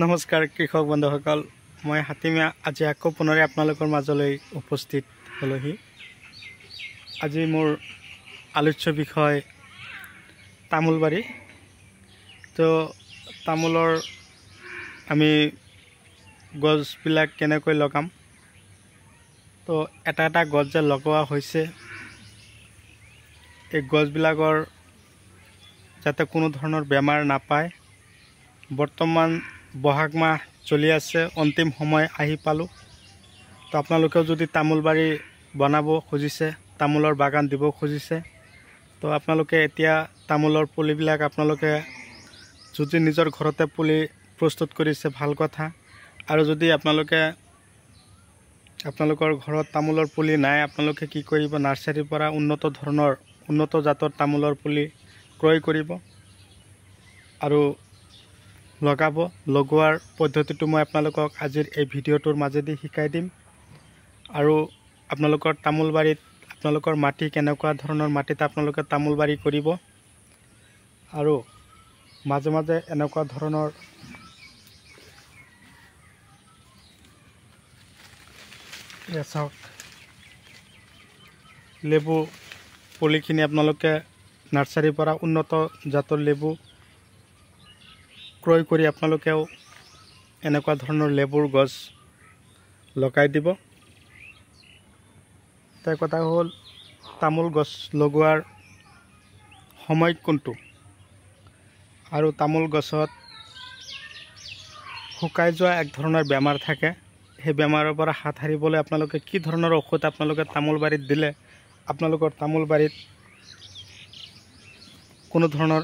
নমস্কাৰ কৃষক বন্ধুসকল, মই হাতীমা আজি আকৌ পুনৰে আপোনালোকৰ মাজলৈ উপস্থিত হ'লোহি। আজি মোৰ আলোচ্য বিষয় তামোলবাৰী। তো তামোলৰ আমি গছবিলাক কেনেকৈ লগাম, তো এটা এটা গছ যে লগোৱা হৈছে, এই গছবিলাকৰ যাতে কোনো ধৰণৰ বেমাৰ নাপায়। বৰ্তমান বহাগ মাহ চলি আছে, অন্তিম সময় আহি পালোঁ। তো আপোনালোকেও যদি তামোলবাৰী বনাব খুজিছে, তামোলৰ বাগান দিব খুজিছে, তো আপোনালোকে এতিয়া তামোলৰ পুলিবিলাক আপোনালোকে যদি নিজৰ ঘৰতে পুলি প্ৰস্তুত কৰিছে ভাল কথা। আৰু যদি আপোনালোকৰ ঘৰত তামোলৰ পুলি নাই, আপোনালোকে কি কৰিব, নাৰ্চাৰীৰ পৰা উন্নত জাতৰ তামোলৰ পুলি ক্ৰয় কৰিব আৰু লগাব। লগোৱাৰ পদ্ধতিটো মই আপোনালোকক আজিৰ এই ভিডিঅ'টোৰ মাজেদি শিকাই দিম। আৰু আপোনালোকৰ তামোলবাৰীত আপোনালোকৰ মাটি কেনেকুৱা ধৰণৰ মাটিত আপোনালোকে তামোলবাৰী কৰিব, আৰু মাজে মাজে এনেকুৱা ধৰণৰ চাওক লেবু পুলিখিনি আপোনালোকে নাৰ্চাৰীৰ পৰা উন্নত জাতৰ লেবু ক্ৰয় কৰি আপোনালোকেও এনেকুৱা ধৰণৰ লেবুৰ গছ লগাই দিব। তাৰ কথা হ'ল, তামোল গছ লগোৱাৰ সময় কোনটো, আৰু তামোল গছত শুকাই যোৱা এক ধৰণৰ বেমাৰ থাকে। সেই বেমাৰৰ পৰা হাত সাৰিবলৈ আপোনালোকে কি ধৰণৰ ঔষধ আপোনালোকে তামোলবাৰীত দিলে আপোনালোকৰ তামোলবাৰীত কোনো ধৰণৰ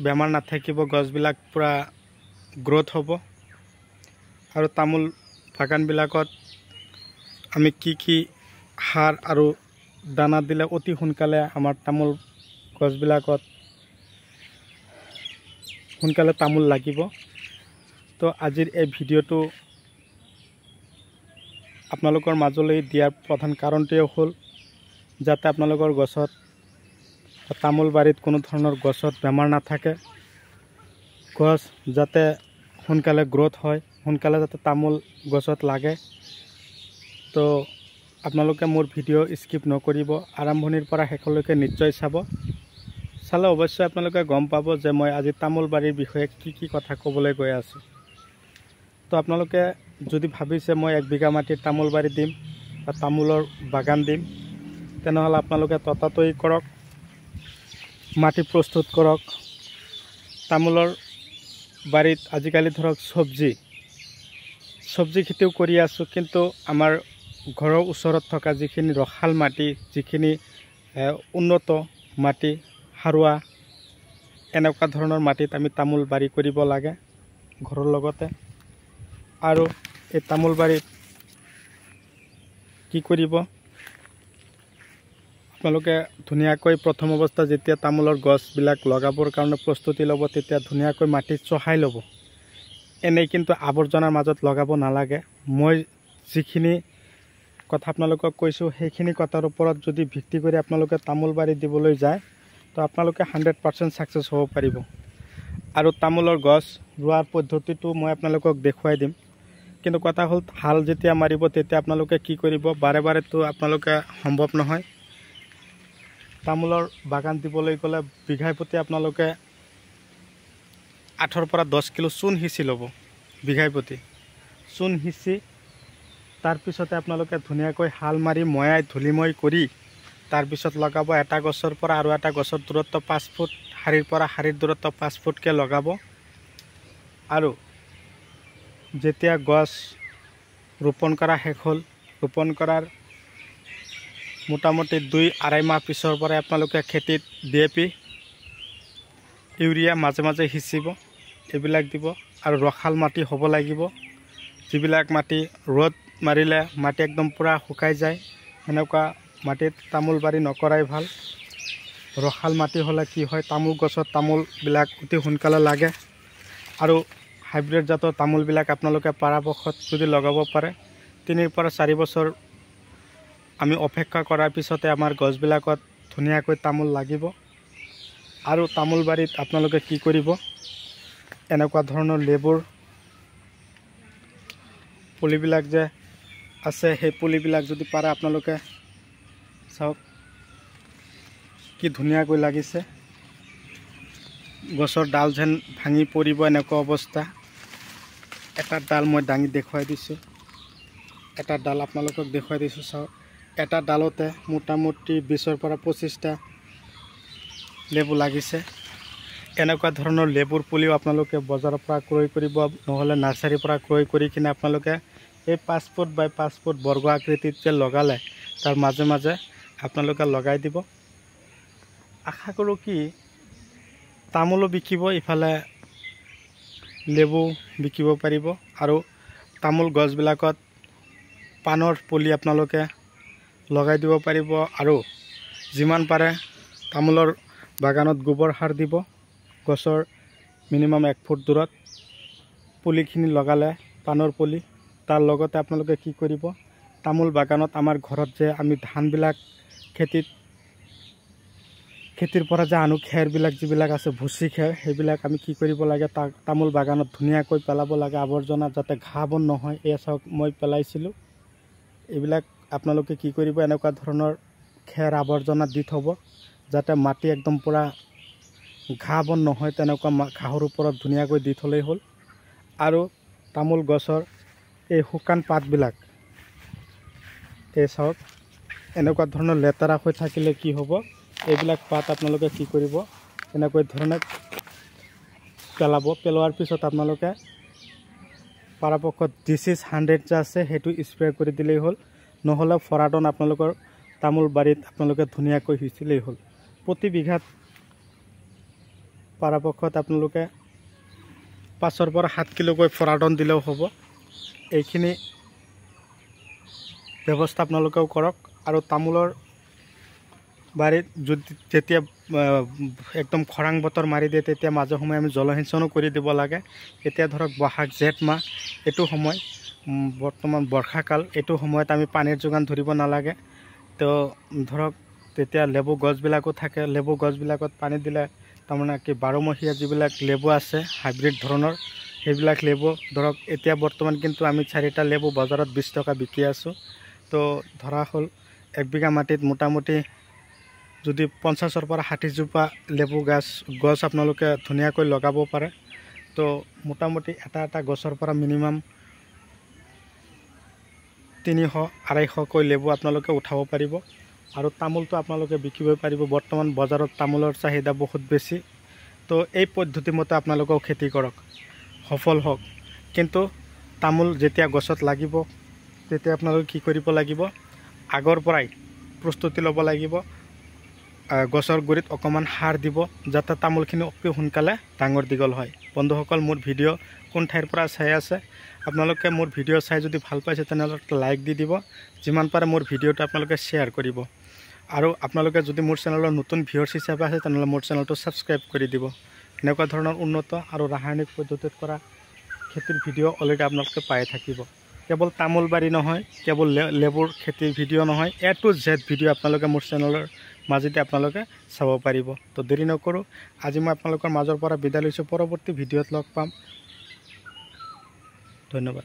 বেমাৰ নাথাকিব, গছবিলাক পূৰা গ্ৰ'থ হ'ব। আৰু তামোল বাগানবিলাকত আমি কি সাৰ আৰু দানা দিলে অতি সোনকালে আমাৰ তামোল গছবিলাকত সোনকালে তামোল লাগিব। তো আজিৰ এই ভিডিঅ'টো আপোনালোকৰ মাজলৈ দিয়াৰ প্ৰধান কাৰণটোৱে হ'ল, যাতে আপোনালোকৰ গছত তামোলবাৰীত কোনো ধৰণৰ গছত বেমাৰ নাথাকে, গছ যাতে সোনকালে গ্ৰ'থ হয়, সোনকালে যাতে তামোল গছত লাগে। তো আপোনালোকে মোৰ ভিডিঅ' স্কিপ নকৰিব, আৰম্ভণিৰ পৰা শেষলৈকে নিশ্চয় চালে অৱশ্যে আপোনালোকে গম পাব যে মই আজি তামোলবাৰীৰ বিষয়ে কি কথা ক'বলৈ গৈ আছোঁ। তো আপোনালোকে যদি ভাবিছে মই 1 বিঘা মাটিৰ তামোলবাৰী দিম বা তামোলৰ বাগান দিম, তেনেহ'লে আপোনালোকে ততাতৈয়াৰী কৰক, মাটি প্ৰস্তুত কৰক। তামোলৰ বাৰীত আজিকালি ধৰক চব্জি খেতিও কৰি আছোঁ, কিন্তু আমাৰ ঘৰৰ ওচৰত থকা যিখিনি ৰসাল মাটি, যিখিনি উন্নত মাটি, সাৰুৱা, এনেকুৱা ধৰণৰ মাটিত আমি তামোল বাৰী কৰিব লাগে ঘৰৰ লগতে। আৰু এই তামোলবাৰীত কি কৰিব, আপোনালোকে ধুনীয়াকৈ প্ৰথম অৱস্থাত যেতিয়া তামোলৰ গছবিলাক লগাবৰ কাৰণে প্ৰস্তুতি ল'ব, তেতিয়া ধুনীয়াকৈ মাটি চহাই ল'ব। এনেই কিন্তু আৱৰ্জনাৰ মাজত লগাব নালাগে। মই যিখিনি কথা আপোনালোকক কৈছোঁ, সেইখিনি কথাৰ ওপৰত যদি ভিত্তি কৰি আপোনালোকে তামোলবাৰী দিবলৈ যায়, তো আপোনালোকে 100% ছাকচেছ হ'ব পাৰিব। আৰু তামোলৰ গছ ৰোৱাৰ পদ্ধতিটো মই আপোনালোকক দেখুৱাই দিম। কিন্তু কথা হ'ল, হাল যেতিয়া মাৰিব তেতিয়া আপোনালোকে কি কৰিব, বাৰে বাৰেতো আপোনালোকে সম্ভৱ নহয়। তামোলৰ বাগান দিবলৈ গ'লে বিঘাই প্ৰতি আপোনালোকে 8 পৰা 10 কিলো চূণ সিঁচি ল'ব। বিঘাই প্ৰতি চূণ সিঁচি তাৰপিছতে আপোনালোকে ধুনীয়াকৈ হাল মাৰি ময়াই ধূলিময় কৰি তাৰপিছত লগাব। এটা গছৰ পৰা আৰু এটা গছৰ দূৰত্ব 5 ফুট, শাৰীৰ পৰা শাৰীৰ দূৰত্ব 5 ফুটকৈ লগাব। আৰু যেতিয়া গছ ৰোপণ কৰা শেষ হ'ল, ৰোপণ কৰাৰ মোটামুটি 2-2.5 মাহ পিছৰ পৰাই আপোনালোকে খেতিত DAP, ইউৰিয়া মাজে মাজে সিঁচিব, এইবিলাক দিব। আৰু ৰসাল মাটি হ'ব লাগিব, যিবিলাক মাটি ৰ'দ মাৰিলে মাটি একদম পূৰা শুকাই যায়, সেনেকুৱা মাটিত তামোলবাৰী নকৰাই ভাল। ৰসাল মাটি হ'লে কি হয়, তামোল গছত তামোলবিলাক অতি সোনকালে লাগে। আৰু হাইব্ৰিড জাতৰ তামোলবিলাক আপোনালোকে পৰাপক্ষত যদি লগাব পাৰে, 3 পৰা 4 বছৰ আমি অপেক্ষা কৰাৰ পিছতে আমাৰ গছবিলাকত ধুনীয়াকৈ তামোল লাগিব। আৰু তামোলবাৰীত আপোনালোকে কি কৰিব, এনেকুৱা ধৰণৰ লেবুৰ পুলিবিলাক যে আছে সেই পুলিবিলাক যদি পাৰে আপোনালোকে চাওক কি ধুনীয়াকৈ লাগিছে। গছৰ ডাল যেন ভাঙি পৰিব এনেকুৱা অৱস্থা। এটা ডাল মই দাঙি দেখুৱাই দিছোঁ, এটা ডাল আপোনালোকক দেখুৱাই দিছোঁ। চাওক এটা ডালতে মোটামুটি 20ৰ পৰা 25টা লেবু লাগিছে। এনেকুৱা ধৰণৰ লেবুৰ পুলিও আপোনালোকে বজাৰৰ পৰা ক্ৰয় কৰিব, নহ'লে নাৰ্চাৰীৰ পৰা ক্ৰয় কৰি কিনে আপোনালোকে এই 5 ফুট বাই 5 ফুট বৰ্গ আকৃতিত যে লগালে তাৰ মাজে মাজে আপোনালোকে লগাই দিব। আশা কৰোঁ কি তামোলো বিকিব, ইফালে লেবু বিকিব পাৰিব। আৰু তামোল গছবিলাকত পাণৰ পুলি আপোনালোকে লগাই দিব পাৰিব। আৰু যিমান পাৰে তামোলৰ বাগানত গোবৰ সাৰ দিব। গছৰ মিনিমাম 1 ফুট দূৰত পুলিখিনি লগালে পাণৰ পুলি, তাৰ লগতে আপোনালোকে কি কৰিব, তামোল বাগানত আমাৰ ঘৰত যে আমি ধানবিলাক খেতিৰ পৰা যে আনো, খেৰবিলাক যিবিলাক আছে ভুচি খেৰ, সেইবিলাক আমি কি কৰিব লাগে, তামোল বাগানত ধুনীয়াকৈ পেলাব লাগে আৱৰ্জনা, যাতে ঘাঁহ বন নহয়। এয়া চাওক মই পেলাইছিলোঁ। এইবিলাক আপোনালোকে কি কৰিব, এনেকুৱা ধৰণৰ খেৰ আৱৰ্জনা দি থ'ব, যাতে মাটি একদম পূৰা ঘাঁহ বন নহয়। তেনেকুৱা ঘাঁহৰ ওপৰত ধুনীয়াকৈ দি থ'লেই হ'ল। আৰু তামোল গছৰ এই শুকান পাতবিলাক এই চাওক এনেকুৱা ধৰণৰ লেতেৰা হৈ থাকিলে কি হ'ব, এইবিলাক পাত আপোনালোকে কি কৰিব, এনেকৈ ধৰণে পেলাব। পেলোৱাৰ পিছত আপোনালোকে পৰাপক্ষত ডিচিজ 100 যে আছে সেইটো স্প্ৰে কৰি দিলেই হ'ল, নহ'লে ফৰাডন আপোনালোকৰ তামোল বাৰীত আপোনালোকে ধুনীয়াকৈ সিঁচিলেই হ'ল। প্ৰতি বিঘাত পৰাপক্ষত আপোনালোকে 5ৰ পৰা 7 কিলোকৈ ফৰাডন দিলেও হ'ব। এইখিনি ব্যৱস্থা আপোনালোকেও কৰক। আৰু তামোলৰ বাৰীত যেতিয়া একদম খৰাং বতৰ মাৰি দিয়ে, তেতিয়া মাজে সময়ে আমি জলসিঞ্চনো কৰি দিব লাগে। এতিয়া ধৰক বহাগ জেঠ মাহ এইটো সময়, বৰ্তমান বৰ্ষাকাল, এইটো সময়ত আমি পানীৰ যোগান ধৰিব নালাগে। তো ধৰক তেতিয়া লেবু গছবিলাকো থাকে, লেবু গছবিলাকত পানী দিলে তাৰমানে কি 12মহীয়া যিবিলাক লেবু আছে হাইব্ৰিড ধৰণৰ, সেইবিলাক লেবু ধৰক এতিয়া বৰ্তমান কিন্তু আমি 4টা লেবু বজাৰত 20 টকা বিকি আছোঁ। তো ধৰা হ'ল 1 বিঘা মাটিত মোটামুটি যদি 50ৰ পৰা 60 জোপা লেবু গছ আপোনালোকে ধুনীয়াকৈ লগাব পাৰে, তো মোটামুটি এটা গছৰ পৰা মিনিমাম 300-250কৈ লেবু আপোনালোকে উঠাব পাৰিব। আৰু তামোলটো আপোনালোকে বিকিবই পাৰিব। বৰ্তমান বজাৰত তামোলৰ চাহিদা বহুত বেছি। তো এই পদ্ধতিমতে আপোনালোকেও খেতি কৰক, সফল হওক। কিন্তু তামোল যেতিয়া গছত লাগিব তেতিয়া আপোনালোকে কি কৰিব লাগিব, আগৰ পৰাই প্ৰস্তুতি ল'ব লাগিব। গছৰ গুৰিত অকণমান সাৰ দিব, যাতে তামোলখিনি অতি সোনকালে ডাঙৰ দীঘল হয়। বন্ধুসকল, মোৰ ভিডিঅ' কোন ঠাইৰ পৰা চাই আছে, আপোনালোকে মোৰ ভিডিঅ' চাই যদি ভাল পাইছে তেনেহ'লে লাইক দি দিব। যিমান পাৰে মোৰ ভিডিঅ'টো আপোনালোকে শ্বেয়াৰ কৰিব। আৰু আপোনালোকে যদি মোৰ চেনেলৰ নতুন ভিউৱাৰ্ছ হিচাপে আছে তেনেহ'লে মোৰ চেনেলটো ছাবস্ক্ৰাইব কৰি দিব। এনেকুৱা ধৰণৰ উন্নত আৰু ৰাসায়নিক পদ্ধতিত কৰা খেতিৰ ভিডিঅ' অলৰেডি আপোনালোকে পাই থাকিব। কেৱল তামোল বাৰী নহয়, কেৱল লেবুৰ খেতিৰ ভিডিঅ' নহয়, A to Z ভিডিঅ' আপোনালোকে মোৰ চেনেলৰ মাজেদি আপোনালোকে চাব পাৰিব। তো দেৰি নকৰোঁ, আজি মই আপোনালোকৰ মাজৰ পৰা বিদায় লৈছোঁ। পৰৱৰ্তী ভিডিঅ'ত লগ পাম। ধন্যবাদ।